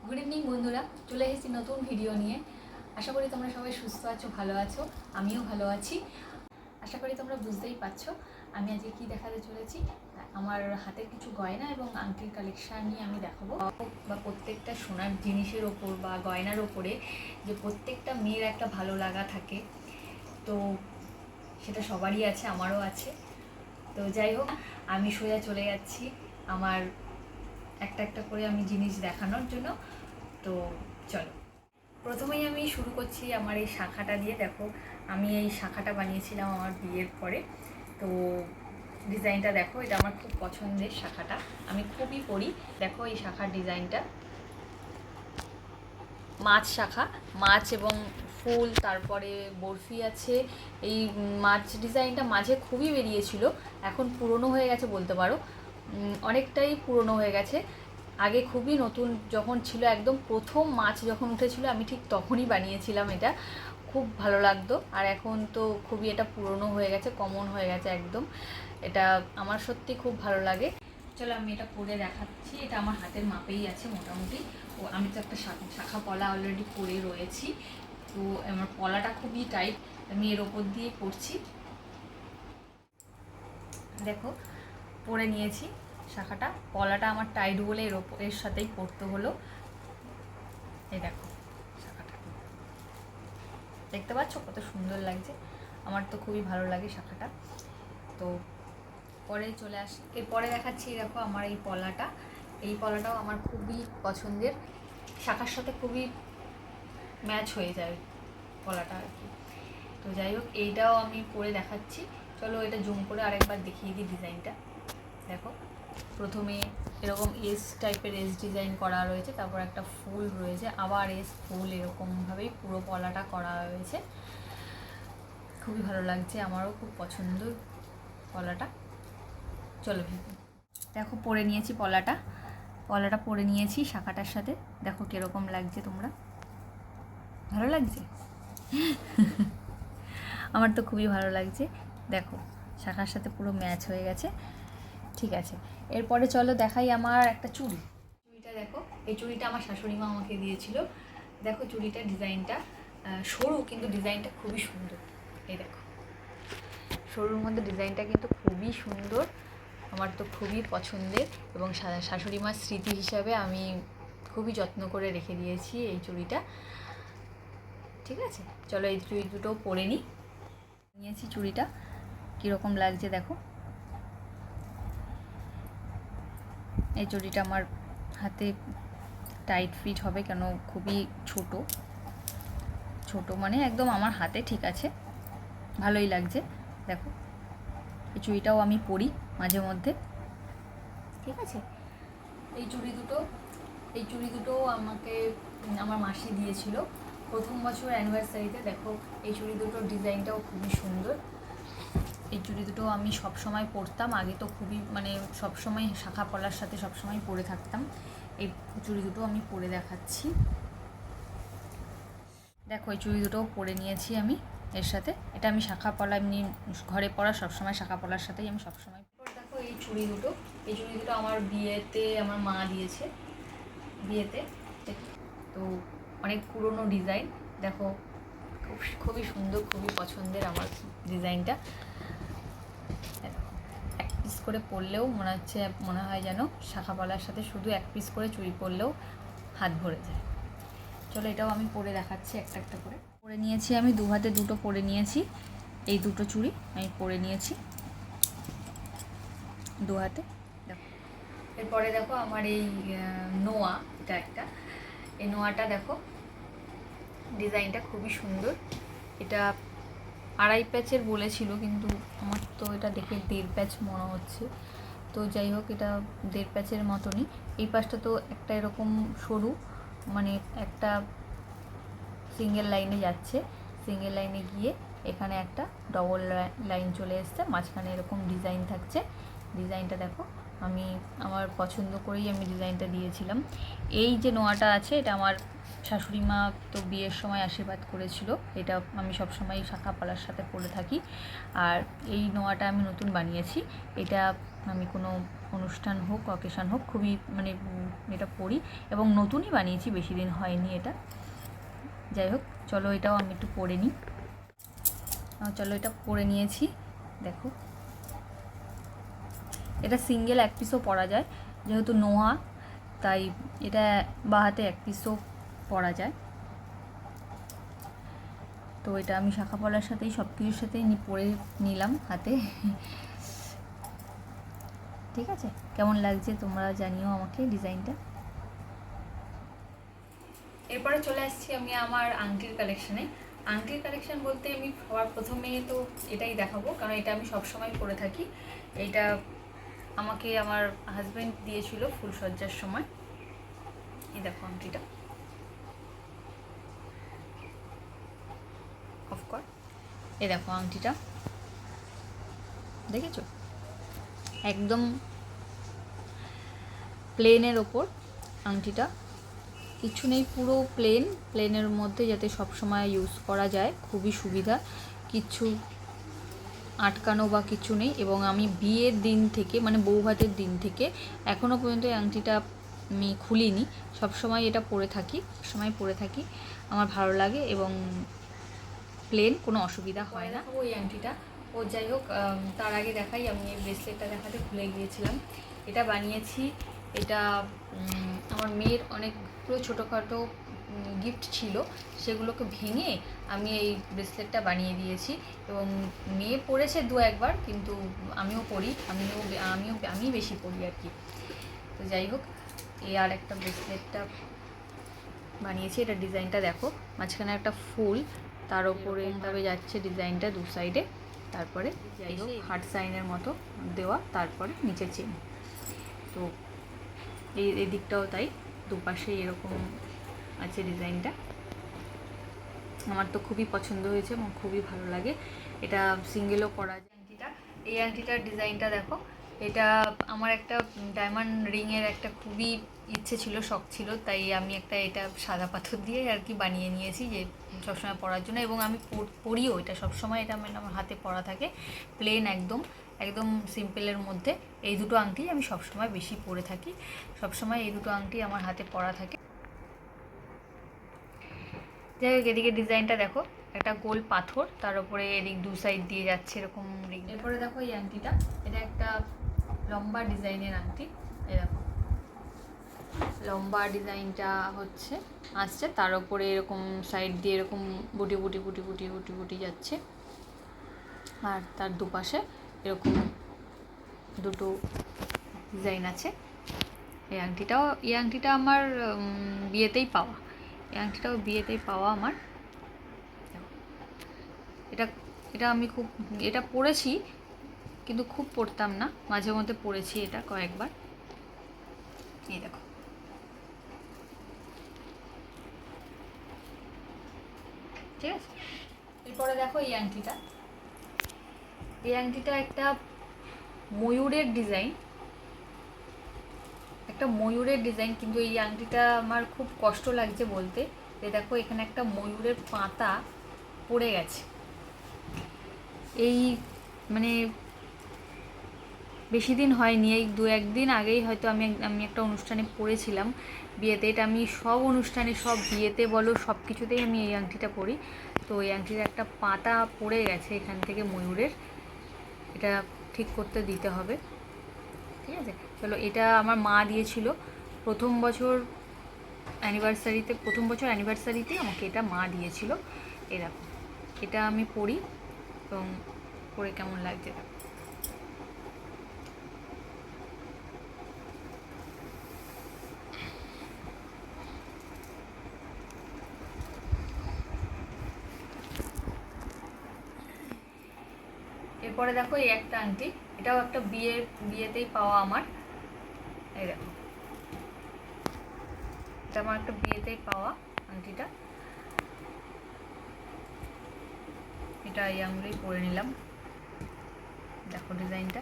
Good evening বন্ধুরা, চলে এসেছি নতুন ভিডিও নিয়ে। আশা করি তোমরা সবাই সুস্থ আছো, ভালো আছো। আমিও ভালো আছি। আশা করি তোমরা বুঝতেই পারছো আমি আজকে কি দেখাতে চলেছি। আমার হাতের কিছু গয়না এবং আংটির কালেকশান নিয়ে আমি দেখাবো। বা প্রত্যেকটা সোনার জিনিসের ওপর বা গয়নার ওপরে যে প্রত্যেকটা মেয়ের একটা ভালো লাগা থাকে, তো সেটা সবারই আছে, আমারও আছে। তো যাই হোক, আমি সোজা চলে যাচ্ছি আমার একটা একটা করে আমি জিনিস দেখানোর জন্য। তো চলো, প্রথমেই আমি শুরু করছি আমার এই শাখাটা দিয়ে। দেখো, আমি এই শাখাটা বানিয়েছিলাম আমার বিয়ের পরে। তো ডিজাইনটা দেখো, এটা আমার খুব পছন্দের শাখাটা, আমি খুবই পরি। দেখো এই শাখার ডিজাইনটা, মাছ শাখা, মাছ এবং ফুল, তারপরে বরফি আছে। এই মাছ ডিজাইনটা মাঝে খুবই বেরিয়েছিল, এখন পুরনো হয়ে গেছে বলতে পারো, অনেকটাই পুরনো হয়ে গেছে। আগে খুবই নতুন যখন ছিল, একদম প্রথম মাছ যখন উঠেছিল আমি ঠিক তখনই বানিয়েছিলাম এটা, খুব ভালো লাগতো। আর এখন তো খুবই এটা পুরনো হয়ে গেছে, কমন হয়ে গেছে একদম। এটা আমার সত্যি খুব ভালো লাগে। চলো আমি এটা পরে দেখাচ্ছি। এটা আমার হাতের মাপেই আছে মোটামুটি। ও আমি তো একটা শাখা পলা অলরেডি পরে রয়েছি, তো আমার পলাটা খুবই টাইট, আমি এর ওপর দিয়ে পরছি। দেখো, পরে নিয়েছি শাখাটা, পলাটা আমার টাইট বলে এর সাথেই পরতে হলো। এই দেখো শাখাটা, দেখতে পাচ্ছ কত সুন্দর লাগছে, আমার তো খুবই ভালো লাগে শাখাটা। তো পরে চলে আসি, এরপরে দেখাচ্ছি। দেখো আমার এই পলাটা, এই পলাটাও আমার খুবই পছন্দের, শাখার সাথে খুবই ম্যাচ হয়ে যায় পলাটা আর কি। তো যাই হোক, এইটাও আমি পরে দেখাচ্ছি। চলো এটা জুম করে আরেকবার দেখিয়ে দিই ডিজাইনটা। দেখো, প্রথমে এরকম এস টাইপের এস ডিজাইন করা রয়েছে, তারপর একটা ফুল রয়েছে, আবার এস ফুল, এরকমভাবেই পুরো পলাটা করা হয়েছে। খুবই ভালো লাগছে, আমারও খুব পছন্দ পলাটা। চলো দেখো, পরে নিয়েছি পলাটা, পলাটা পরে নিয়েছি শাখাটার সাথে। দেখো কীরকম লাগছে, তোমরা ভালো লাগছে? আমার তো খুবই ভালো লাগছে। দেখো শাখার সাথে পুরো ম্যাচ হয়ে গেছে। ঠিক আছে, এরপরে চলো দেখাই আমার একটা চুড়ি। চুড়িটা দেখো, এই চুড়িটা আমার শাশুড়ি মা আমাকে দিয়েছিল। দেখো চুড়িটার ডিজাইনটা সরু, কিন্তু ডিজাইনটা খুবই সুন্দর। এই দেখো, সরুর মধ্যে ডিজাইনটা কিন্তু খুবই সুন্দর, আমার তো খুবই পছন্দের। এবং শাশুড়ি মার স্মৃতি হিসাবে আমি খুবই যত্ন করে রেখে দিয়েছি এই চুড়িটা। ঠিক আছে, চলো এই চুড়ি দুটো পরে নিয়েছি চুড়িটা, কীরকম লাগছে দেখো। এই চুড়িটা আমার হাতে টাইট ফিট হবে, কেন খুবই ছোট, ছোট মানে একদম আমার হাতে ঠিক আছে, ভালোই লাগছে। দেখো এই চুড়িটাও আমি পরি মাঝে মধ্যে। ঠিক আছে, এই চুড়ি দুটো আমাকে আমার মাসি দিয়েছিল প্রথম বছর অ্যানিভার্সারিতে। দেখো এই চুড়ি দুটোর ডিজাইনটাও খুবই সুন্দর। এই চুড়ি দুটো আমি সবসময় পরতাম, আগে তো খুবই মানে সবসময় শাখা পলার সাথে সবসময় পরে থাকতাম। এই চুড়ি দুটো আমি পরে দেখাচ্ছি। দেখো এই চুড়ি দুটোও পরে নিয়েছি আমি এর সাথে, এটা আমি শাখা পলা এমনি ঘরে পরা সবসময় শাখা পলার সাথেই আমি সবসময়। দেখো এই চুড়ি দুটো, এই চুড়ি দুটো আমার বিয়েতে আমার মা দিয়েছে, বিয়েতে। তো অনেক পুরনো ডিজাইন, দেখো খুবই সুন্দর, খুবই পছন্দের আমার ডিজাইনটা। এক পিস করে পরলেও মনে হয় যেন শাখা পলার সাথে শুধু এক পিস করে চুড়ি পরলেও হাত ভরে যায়। চলো এটাও আমি পরে দেখাচ্ছি একটা একটা করে। পরে নিয়েছি আমি দু হাতে দুটো পরে নিয়েছি, এই দুটো চুড়ি আমি পরে নিয়েছি দু হাতে। দেখো এরপরে দেখো আমার এই নোয়া, এটা একটা, এই নোয়াটা দেখো ডিজাইনটা খুবই সুন্দর। এটা আড়াই প্যাচের বলেছিল, কিন্তু আমার তো এটা দেখে 1.5 প্যাচ মনে হচ্ছে। তো যাই হোক, এটা 1.5 প্যাচের মতনই। এই পাশটা তো একটা এরকম সরু, মানে একটা সিঙ্গেল লাইনে যাচ্ছে, সিঙ্গেল লাইনে গিয়ে এখানে একটা ডবল লাইন চলে এসছে, মাঝখানে এরকম ডিজাইন থাকছে। ডিজাইনটা দেখো, আমি আমার পছন্দ করেই আমি ডিজাইনটা দিয়েছিলাম। এই যে নোয়াটা আছে, এটা আমার শাশুড়ি মা তো বিয়ের সময় আশীর্বাদ করেছিল, এটা আমি সবসময় শাখা পলার সাথে পরে থাকি। আর এই নোয়াটা আমি নতুন বানিয়েছি, এটা আমি কোনো অনুষ্ঠান হোক, অকেশান হোক, খুবই মানে এটা পরি এবং নতুনই বানিয়েছি, বেশি দিন হয়নি এটা। যাই হোক, চলো এটাও আমি একটু পরে নিই। চলো এটা পরে নিয়েছি, দেখো এটা সিঙ্গেল এক পিসও পরা যায়, যেহেতু নোয়া তাই এটা বা হাতে এক পিসও পরা যায়। তো এটা আমি শাখা পলার সাথেই সব কিছুর সাথেই পরে নিলাম হাতে। ঠিক আছে, কেমন লাগছে তোমরা জানিও আমাকে ডিজাইনটা। এরপরে চলে আসছি আমি আমার আংটির কালেকশানে। আংটির কালেকশান বলতে আমি সবার প্রথমে তো এটাই দেখাবো, কারণ এটা আমি সবসময় পরে থাকি। এটা আমাকে আমার হাজব্যান্ড দিয়েছিল ফুলসজ্জার সময়। এই দেখো আংটিটা, অফকোর্স এই দেখো আংটিটা, দেখেছো? একদম প্লেনের ওপর আংটিটা, কিছু নেই, পুরো প্লেনের মধ্যে, যাতে সব সময় ইউজ করা যায়, খুবই সুবিধা, কিছু আটকানো বা কিছু নেই। এবং আমি বিয়ের দিন থেকে, মানে বৌভাতের দিন থেকে এখনও পর্যন্ত এই আংটিটা আমি খুলিনি, সবসময় এটা পরে থাকি, আমার ভালো লাগে এবং প্লেন, কোনো অসুবিধা হয় না। ওই আংটিটা ও যাই হোক, তার আগে দেখাই, আমি এই ব্রেসলেটটা দেখাতে ভুলে গিয়েছিলাম। এটা বানিয়েছি, এটা আমার মেয়ের অনেকগুলো ছোটোখাটো গিফট ছিল, সেগুলোকে ভেঙে আমি এই ব্রেসলেটটা বানিয়ে দিয়েছি এবং মেয়ে পরেছে দু একবার, কিন্তু আমিও পরি, আমি বেশি পরি আর কি। তো যাই হোক, এই আর একটা ব্রেসলেটটা বানিয়েছি, এটা ডিজাইনটা দেখো, মাঝখানে একটা ফুল, তার ওপরে তবে যাচ্ছে ডিজাইনটা দু সাইডে, তারপরে যাই হোক হার্ট সাইনের মতো দেওয়া, তারপরে নিচে চেন। তো এই দিকটাও তাই, দুপাশে এরকম আছে ডিজাইনটা। আমার তো খুবই পছন্দ হয়েছে এবং খুবই ভালো লাগে, এটা সিঙ্গেলও পরা যায়। এই আংটিটার ডিজাইনটা দেখো, এটা আমার একটা ডায়মন্ড রিংয়ের একটা খুবই ইচ্ছে ছিল, শখ ছিল, তাই আমি একটা এটা সাদা পাথর দিয়ে আর কি বানিয়ে নিয়েছি, যে সবসময় পরার জন্য, এবং আমি পরিও এটা সবসময়, এটা মানে আমার হাতে পরা থাকে, প্লেন একদম একদম সিম্পলের মধ্যে। এই দুটো আংটি আমি সবসময় বেশি পরে থাকি, সবসময় এই দুটো আংটি আমার হাতে পরা থাকে। যাই হোক, এদিকে ডিজাইনটা দেখো, একটা গোল পাথর, তার উপরে এদিক দু সাইড দিয়ে যাচ্ছে এরকম রিং। এরপরে দেখো এই আংটিটা, এটা একটা লম্বা ডিজাইনের আংটি, এই দেখো লম্বা ডিজাইনটা আসছে, তার উপরে এরকম সাইড দিয়ে এরকম বুটি বুটি বুটি বুটি বুটি বুটি যাচ্ছে, আর তার দুপাশে এরকম দুটো ডিজাইন আছে। এই আংটিটা আমার বিয়েতেই পাওয়া, আমার। এটা আমি খুব এটা পরেছি, কিন্তু খুব পরতাম না, মাঝে মধ্যে পরেছি এটা কয়েকবার। এই দেখো, ঠিক আছে। এরপরে দেখো এই আংটিটা একটা ময়ূরের ডিজাইন, কিন্তু এই আংটিটা আমার খুব কষ্ট লাগছে বলতে। দেখো, এখানে একটা ময়ূরের পাতা পড়ে গেছে, এই মানে বেশি দিন হয়নি, এই দু একদিন আগেই হয়তো আমি একটা অনুষ্ঠানে পরেছিলাম বিয়েতে। এটা আমি সব অনুষ্ঠানে, সব বিয়েতে বলো, সব কিছুতেই আমি এই আংটিটা পরি। তো এই আংটির একটা পাতা পড়ে গেছে এখান থেকে ময়ূরের, এটা ঠিক করতে দিতে হবে, ঠিক আছে। চলো, এটা আমার মা দিয়েছিল প্রথম বছর অ্যানিভার্সারিতে আমাকে এটা মা দিয়েছিল। এই দেখো, এটা আমি পরি এবং পরে কেমন লাগছে দেখো। এরপরে দেখো এই একটা আংটি, এটাও একটা বিয়েতেই পাওয়া আমার। এই দেখো, এটা আমার একটা বিয়েতেই পাওয়া আংটিটা, এটা এই আঙুলেই পরে নিলাম, দেখো ডিজাইনটা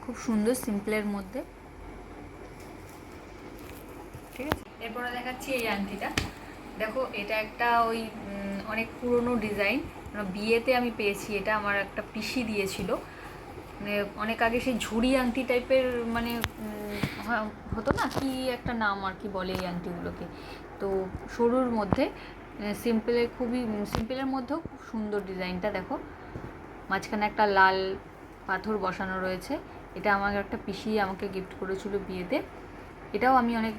খুব সুন্দর, সিম্পলের মধ্যে, ঠিক আছে। এরপরে দেখাচ্ছি এই আংটিটা, দেখো এটা একটা ওই অনেক পুরনো ডিজাইন, বিয়েতে আমি পেয়েছি এটা, আমার একটা পিসি দিয়েছিল। মানে অনেক আগে সেই ঝুড়ি আংটি টাইপের, মানে হতো না, কি একটা নাম আর কি বলে এই আংটিগুলোকে। তো সরুর মধ্যে সিম্পলের, খুবই সিম্পলের মধ্যেও খুব সুন্দর ডিজাইনটা দেখো, মাঝখানে একটা লাল পাথর বসানো রয়েছে। এটা আমার একটা পিসি আমাকে গিফট করেছিল বিয়েতে। এটাও আমি অনেক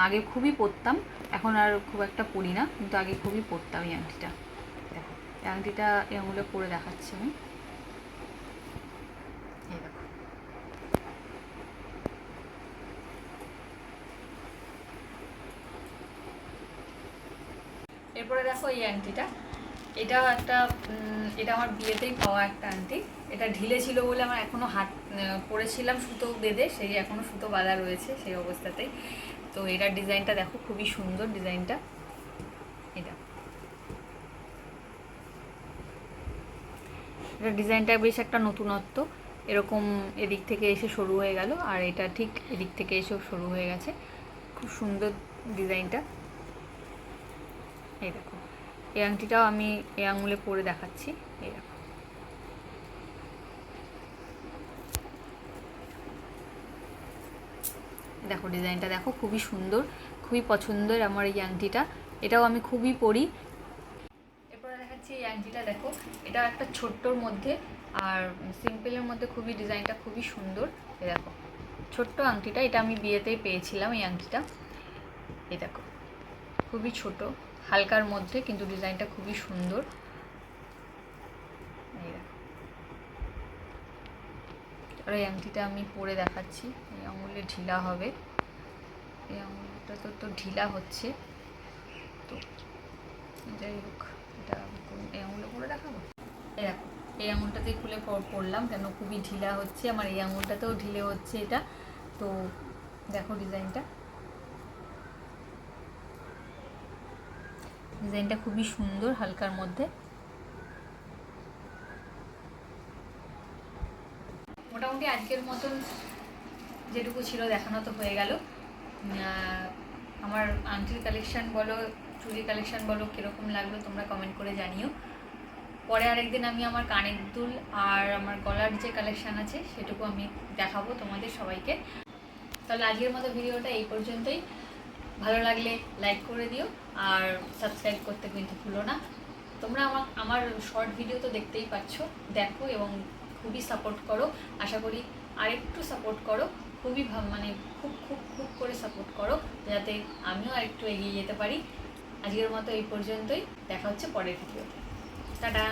আগে খুবই পরতাম, এখন আর খুব একটা পরি না, কিন্তু আগে খুবই পরতাম এই আংটিটা। দেখো এই আংটিটা এই আঙুলে পরে দেখাচ্ছি আমি, এই দেখো। এরপরে দেখো এই আংটিটা, এটাও একটা এটা আমার বিয়েতেই পাওয়া একটা আংটি। এটা ঢিলে ছিল বলে আমার এখনও হাত পরেছিলাম সুতো বেঁধে, সেই এখনও সুতো বাঁধা রয়েছে সেই অবস্থাতেই। তো এটার ডিজাইনটা দেখো, খুবই সুন্দর ডিজাইনটা। এটা এটা ডিজাইনটা বেশ একটা নতুনত্ব, এরকম এদিক থেকে এসে সরু হয়ে গেল, আর এটা ঠিক এদিক থেকে এসেও সরু হয়ে গেছে। খুব সুন্দর ডিজাইনটা। এই দেখো এই আংটিটাও আমি এই আঙুলে পরে দেখাচ্ছি, এই দেখো। দেখো ডিজাইনটা দেখো, খুবই সুন্দর, খুবই পছন্দের আমার এই আংটিটা, এটাও আমি খুবই পরি। এরপরে দেখাচ্ছি এই আংটিটা দেখো, এটা একটা ছোট্টর মধ্যে আর সিম্পলের মধ্যে, খুবই ডিজাইনটা খুবই সুন্দর। এই দেখো ছোট্ট আংটিটা, এটা আমি বিয়েতেই পেয়েছিলাম এই আংটিটা। এই দেখো খুবই ছোট, হালকার মধ্যে, কিন্তু ডিজাইনটা খুবই সুন্দর। এই দেখো, আর এই আংটিটা আমি পরে দেখাচ্ছি, এই আঙুলে ঢিলা হবে, এই আঙুলটা তো ঢিলা হচ্ছে, তো যাই হোক এটা এই আঙুলে পরে দেখাবো। এই দেখো এই আঙুলটাতেই খুলে পরলাম, কেন খুবই ঢিলা হচ্ছে, আমার এই আঙুলটাতেও ঢিলে হচ্ছে এটা। তো দেখো ডিজাইনটা, ডিজাইনটা খুবই সুন্দর, হালকার মধ্যে। মোটামুটি আজকের মতন যেটুকু ছিল দেখানো তো হয়ে গেল। আমার আংটির কালেকশান বলো, চুড়ি কালেকশান বলো, কীরকম লাগলো তোমরা কমেন্ট করে জানিও। পরে আরেকদিন আমি আমার কানের দুল আর আমার গলার যে কালেকশান আছে সেটুকু আমি দেখাবো তোমাদের সবাইকে। তাহলে আজকের মতো ভিডিওটা এই পর্যন্তই। ভালো লাগলে লাইক করে দিও, আর সাবস্ক্রাইব করতে কিন্তু ভুলো না। তোমরা আমার শর্ট ভিডিও তো দেখতেই পাচ্ছ, দেখো এবং খুবই সাপোর্ট করো। আশা করি আরেকটু সাপোর্ট করো, খুবই মানে খুব খুব খুব করে সাপোর্ট করো, যাতে আমিও আরেকটু এগিয়ে যেতে পারি। আজকের মতো এই পর্যন্তই, দেখা হচ্ছে পরের ভিডিওতে। টাটা।